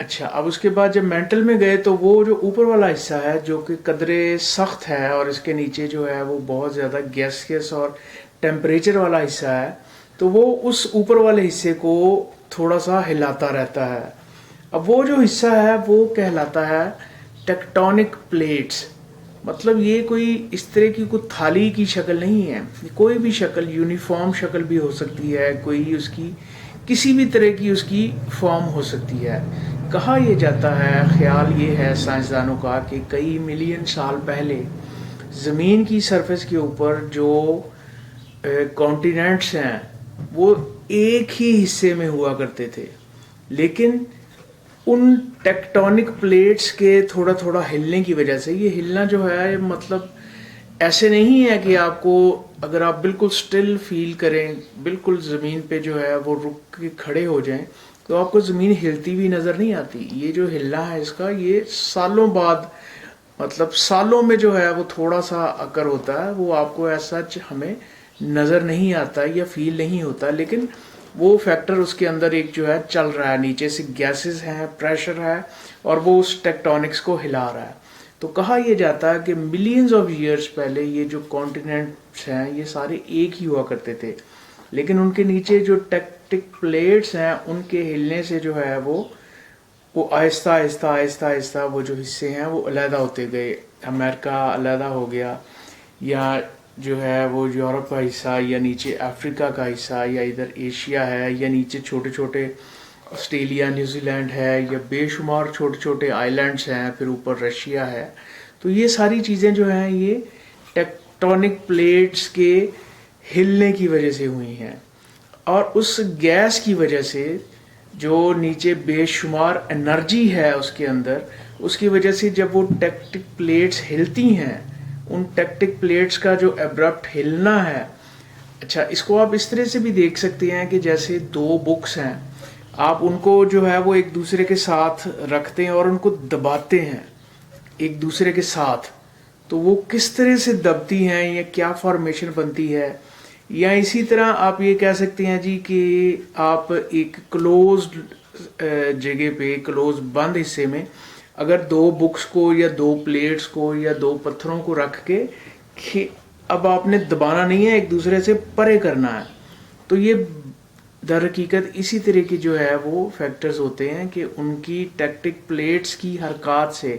اچھا، اب اس کے بعد جب مینٹل میں گئے تو وہ جو اوپر والا حصہ ہے جو کہ قدرے سخت ہے اور اس کے نیچے جو ہے وہ بہت زیادہ گیسیس اور ٹیمپریچر والا حصہ ہے، تو وہ اس اوپر والے حصے کو تھوڑا سا ہلاتا رہتا ہے. اب وہ جو حصہ ہے وہ کہلاتا ہے ٹیکٹونک پلیٹس. مطلب یہ کوئی اس طرح کی کوئی تھالی کی شکل نہیں ہے، کوئی بھی شکل، یونیفارم شکل بھی ہو سکتی ہے، کوئی اس کی کسی بھی طرح کی اس کی فارم ہو سکتی ہے. کہا یہ جاتا ہے، خیال یہ ہے سائنسدانوں کا، کہ کئی ملین سال پہلے زمین کی سرفیس کے اوپر جو کانٹیننٹس ہیں وہ ایک ہی حصے میں ہوا کرتے تھے، لیکن ان ٹیکٹونک پلیٹس کے تھوڑا تھوڑا ہلنے کی وجہ سے، یہ ہلنا جو ہے مطلب ایسے نہیں ہے کہ آپ کو، اگر آپ بالکل سٹل فیل کریں، بالکل زمین پہ جو ہے وہ رک کے کھڑے ہو جائیں تو آپ کو زمین ہلتی بھی نظر نہیں آتی. یہ جو ہلنا ہے اس کا، یہ سالوں بعد، مطلب سالوں میں جو ہے وہ تھوڑا سا اکر ہوتا ہے، وہ آپ کو ایسا ہمیں نظر نہیں آتا یا فیل نہیں ہوتا، لیکن وہ فیکٹر اس کے اندر ایک جو ہے چل رہا ہے، نیچے سے گیسز ہیں، پریشر ہے، اور وہ اس ٹیکٹونکس کو ہلا رہا ہے. تو کہا یہ جاتا ہے کہ ملینز آف ایئرس پہلے یہ جو کانٹیننٹس ہیں یہ سارے ایک ہی ہوا کرتے تھے، لیکن ان کے نیچے جو ٹیکٹک پلیٹس ہیں ان کے ہلنے سے جو ہے وہ آہستہ آہستہ آہستہ آہستہ وہ جو حصے ہیں وہ علیحدہ ہوتے گئے. امریکہ علیحدہ ہو گیا، یا جو ہے وہ یورپ کا حصہ، یا نیچے افریقہ کا حصہ، یا ادھر ایشیا ہے، یا نیچے چھوٹے چھوٹے آسٹریلیا، نیوزی لینڈ ہے، یا بے شمار چھوٹے چھوٹے آئی لینڈس ہیں، پھر اوپر رشیا ہے. تو یہ ساری چیزیں جو ہیں یہ ٹیکٹونک پلیٹس کے ہلنے کی وجہ سے ہوئی ہیں، اور اس گیس کی وجہ سے جو نیچے بے شمار انرجی ہے اس کے اندر، اس کی وجہ سے جب وہ ٹیکٹک پلیٹس ہلتی ہیں، ان ٹیکٹک پلیٹس کا جو ابرپٹ ہلنا ہے. اچھا، اس کو آپ اس طرح سے بھی دیکھ سکتے ہیں کہ جیسے دو بکس ہیں، آپ ان کو جو ہے وہ ایک دوسرے کے ساتھ رکھتے ہیں اور ان کو دباتے ہیں ایک دوسرے کے ساتھ، تو وہ کس طرح سے دبتی ہیں یا کیا فارمیشن بنتی ہے. یا اسی طرح آپ یہ کہہ سکتے ہیں جی کہ آپ ایک کلوزڈ جگہ پہ، کلوز بند حصے میں اگر دو بکس کو یا دو پلیٹس کو یا دو پتھروں کو رکھ کے اب آپ نے دبانا نہیں ہے، ایک دوسرے سے پرے کرنا ہے. تو یہ در حقیقت اسی طرح کی جو ہے وہ فیکٹرز ہوتے ہیں کہ ان کی ٹیکٹک پلیٹس کی حرکات سے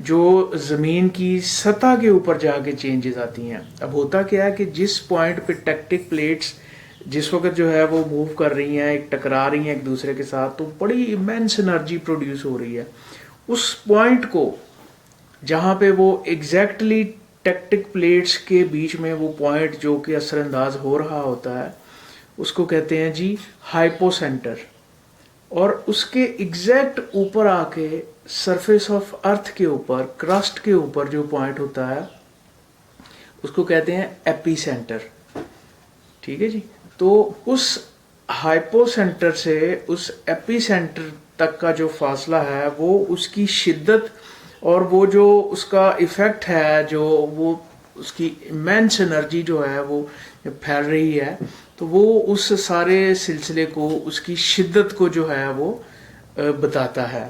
جو زمین کی سطح کے اوپر جا کے چینجز آتی ہیں. اب ہوتا کیا ہے کہ جس پوائنٹ پہ ٹیکٹک پلیٹس جس وقت جو ہے وہ موو کر رہی ہیں، ایک ٹکرا رہی ہیں ایک دوسرے کے ساتھ، تو بڑی امینس انرجی پروڈیوس ہو رہی ہے. اس پوائنٹ کو جہاں پہ وہ ایگزیکٹلی ٹیکٹک پلیٹس کے بیچ میں وہ پوائنٹ جو کہ اثر انداز ہو رہا ہوتا ہے، اس کو کہتے ہیں جی ہائپو سینٹر. اور اس کے ایگزیکٹ اوپر آ کے سرفیس آف ارتھ کے اوپر، کرسٹ کے اوپر جو پوائنٹ ہوتا ہے اس کو کہتے ہیں ایپی سینٹر. ٹھیک ہے جی. تو اس ہائپو سینٹر سے اس ایپی سینٹر تک کا جو فاصلہ ہے وہ اس کی شدت اور وہ جو اس کا ایفیکٹ ہے، جو وہ اس کی امینس انرجی جو ہے وہ پھیل رہی ہے، تو وہ اس سارے سلسلے کو، اس کی شدت کو جو ہے وہ بتاتا ہے.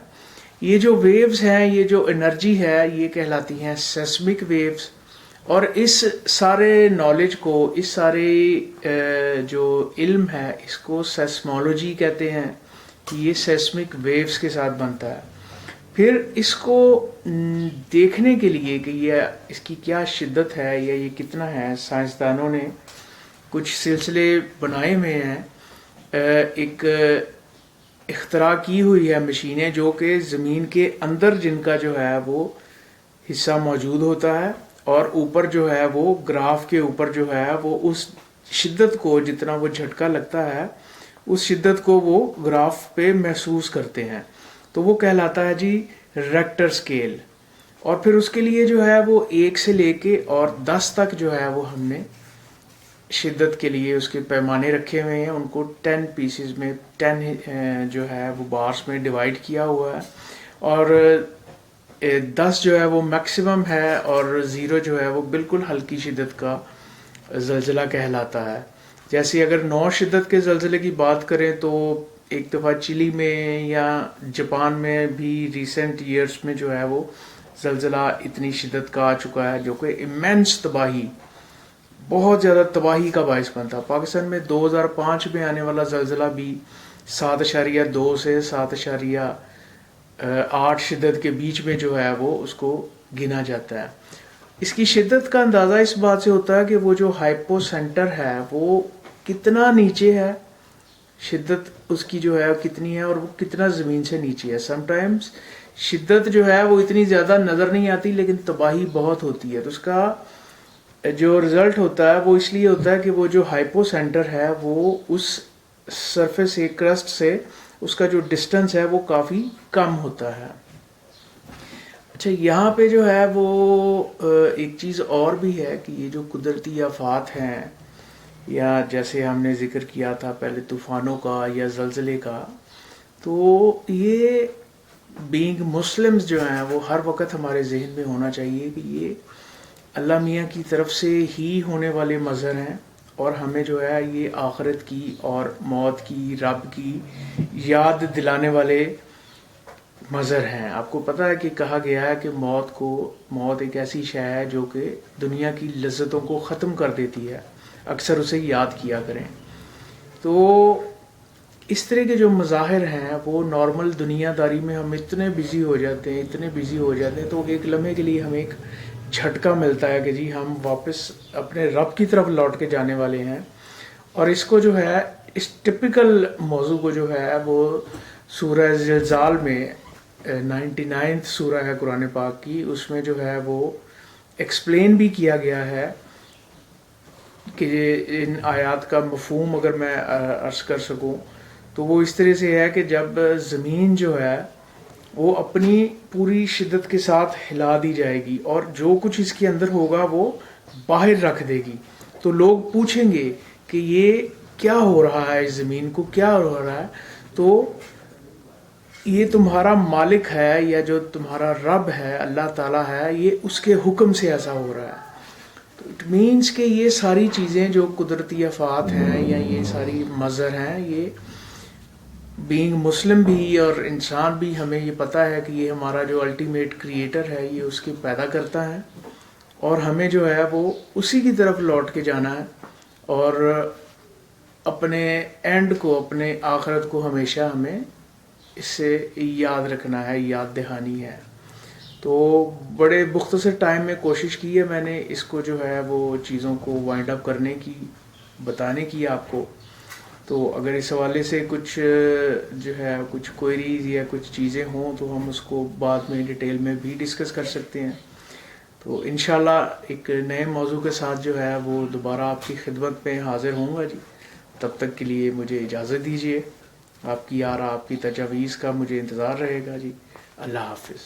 یہ جو ویوز ہیں، یہ جو انرجی ہے، یہ کہلاتی ہیں سیسمک ویوز. اور اس سارے نالج کو، اس سارے جو علم ہے، اس کو سیسمولوجی کہتے ہیں کہ یہ سیسمک ویوز کے ساتھ بنتا ہے. پھر اس کو دیکھنے کے لیے کہ یہ اس کی کیا شدت ہے یا یہ کتنا ہے، سائنسدانوں نے کچھ سلسلے بنائے ہوئے ہیں. ایک اختراع کی ہوئی ہے مشینیں جو کہ زمین کے اندر جن کا جو ہے وہ حصہ موجود ہوتا ہے، اور اوپر جو ہے وہ گراف کے اوپر جو ہے وہ اس شدت کو، جتنا وہ جھٹکا لگتا ہے اس شدت کو وہ گراف پہ محسوس کرتے ہیں. تو وہ کہلاتا ہے جی ریکٹر سکیل. اور پھر اس کے لیے جو ہے وہ 1 سے لے کے اور 10 تک جو ہے وہ ہم نے شدت کے لیے اس کے پیمانے رکھے ہوئے ہیں. ان کو 10 پیسز میں، 10 جو ہے وہ بارس میں ڈیوائڈ کیا ہوا ہے، اور 10 جو ہے وہ میکسیمم ہے، اور 0 جو ہے وہ بالکل ہلکی شدت کا زلزلہ کہلاتا ہے. جیسے اگر 9 شدت کے زلزلے کی بات کریں تو ایک دفعہ چلی میں یا جاپان میں بھی ریسنٹ ایئرس میں جو ہے وہ زلزلہ اتنی شدت کا آ چکا ہے جو کہ ایمنس تباہی، بہت زیادہ تباہی کا باعث بنتا. پاکستان میں 2005 میں آنے والا زلزلہ بھی 7.2 سے 7.8 شدت کے بیچ میں جو ہے وہ اس کو گنا جاتا ہے. اس کی شدت کا اندازہ اس بات سے ہوتا ہے کہ وہ جو ہائپو سینٹر ہے وہ کتنا نیچے ہے، شدت اس کی جو ہے کتنی ہے اور وہ کتنا زمین سے نیچے ہے. سم ٹائمز شدت جو ہے وہ اتنی زیادہ نظر نہیں آتی لیکن تباہی بہت ہوتی ہے. تو اس کا جو رزلٹ ہوتا ہے وہ اس لیے ہوتا ہے کہ وہ جو ہائپو سینٹر ہے وہ اس سرفیس سے، کرسٹ سے، اس کا جو ڈسٹنس ہے وہ کافی کم ہوتا ہے. اچھا، یہاں پہ جو ہے وہ ایک چیز اور بھی ہے کہ یہ جو قدرتی آفات ہیں، یا جیسے ہم نے ذکر کیا تھا پہلے طوفانوں کا یا زلزلے کا، تو یہ بینگ مسلمز جو ہیں وہ ہر وقت ہمارے ذہن میں ہونا چاہیے کہ یہ اللہ میاں کی طرف سے ہی ہونے والے مظہر ہیں، اور ہمیں جو ہے یہ آخرت کی اور موت کی، رب کی یاد دلانے والے مظہر ہیں. آپ کو پتہ ہے کہ کہا گیا ہے کہ موت ایک ایسی شے ہے جو کہ دنیا کی لذتوں کو ختم کر دیتی ہے، اکثر اسے یاد کیا کریں. تو اس طرح کے جو مظاہر ہیں وہ نارمل دنیا داری میں ہم اتنے بزی ہو جاتے ہیں تو ایک لمحے کے لیے ہمیں ایک جھٹکا ملتا ہے کہ جی ہم واپس اپنے رب کی طرف لوٹ کے جانے والے ہیں. اور اس کو جو ہے، اس ٹپیکل موضوع کو جو ہے وہ سورہ زلزال میں 99 سورہ ہے قرآن پاک کی، اس میں جو ہے وہ ایکسپلین بھی کیا گیا ہے کہ ان آیات کا مفہوم اگر میں عرض کر سکوں تو وہ اس طرح سے ہے کہ جب زمین جو ہے وہ اپنی پوری شدت کے ساتھ ہلا دی جائے گی اور جو کچھ اس کے اندر ہوگا وہ باہر رکھ دے گی، تو لوگ پوچھیں گے کہ یہ کیا ہو رہا ہے، اس زمین کو کیا ہو رہا ہے؟ تو یہ تمہارا مالک ہے یا جو تمہارا رب ہے، اللہ تعالیٰ ہے، یہ اس کے حکم سے ایسا ہو رہا ہے. تو اٹ مینس کہ یہ ساری چیزیں جو قدرتی آفات ہیں یا یہ ساری مظہر ہیں، یہ بینگ مسلم بھی اور انسان بھی ہمیں یہ پتہ ہے کہ یہ ہمارا جو الٹیمیٹ کریٹر ہے یہ اس کے پیدا کرتا ہے، اور ہمیں جو ہے وہ اسی کی طرف لوٹ کے جانا ہے اور اپنے اینڈ کو، اپنے آخرت کو ہمیشہ ہمیں اس سے یاد رکھنا ہے، یاد دہانی ہے. تو بڑے مختصر ٹائم میں کوشش کی ہے میں نے اس کو جو ہے وہ چیزوں کو وائنڈ اپ کرنے کی، بتانے کی آپ کو. تو اگر اس حوالے سے کچھ جو ہے کچھ کوئریز یا کچھ چیزیں ہوں تو ہم اس کو بعد میں ڈیٹیل میں بھی ڈسکس کر سکتے ہیں. تو انشاءاللہ ایک نئے موضوع کے ساتھ جو ہے وہ دوبارہ آپ کی خدمت میں حاضر ہوں گا جی. تب تک کے لیے مجھے اجازت دیجیے. آپ کی آرا، آپ کی تجاویز کا مجھے انتظار رہے گا جی. اللہ حافظ.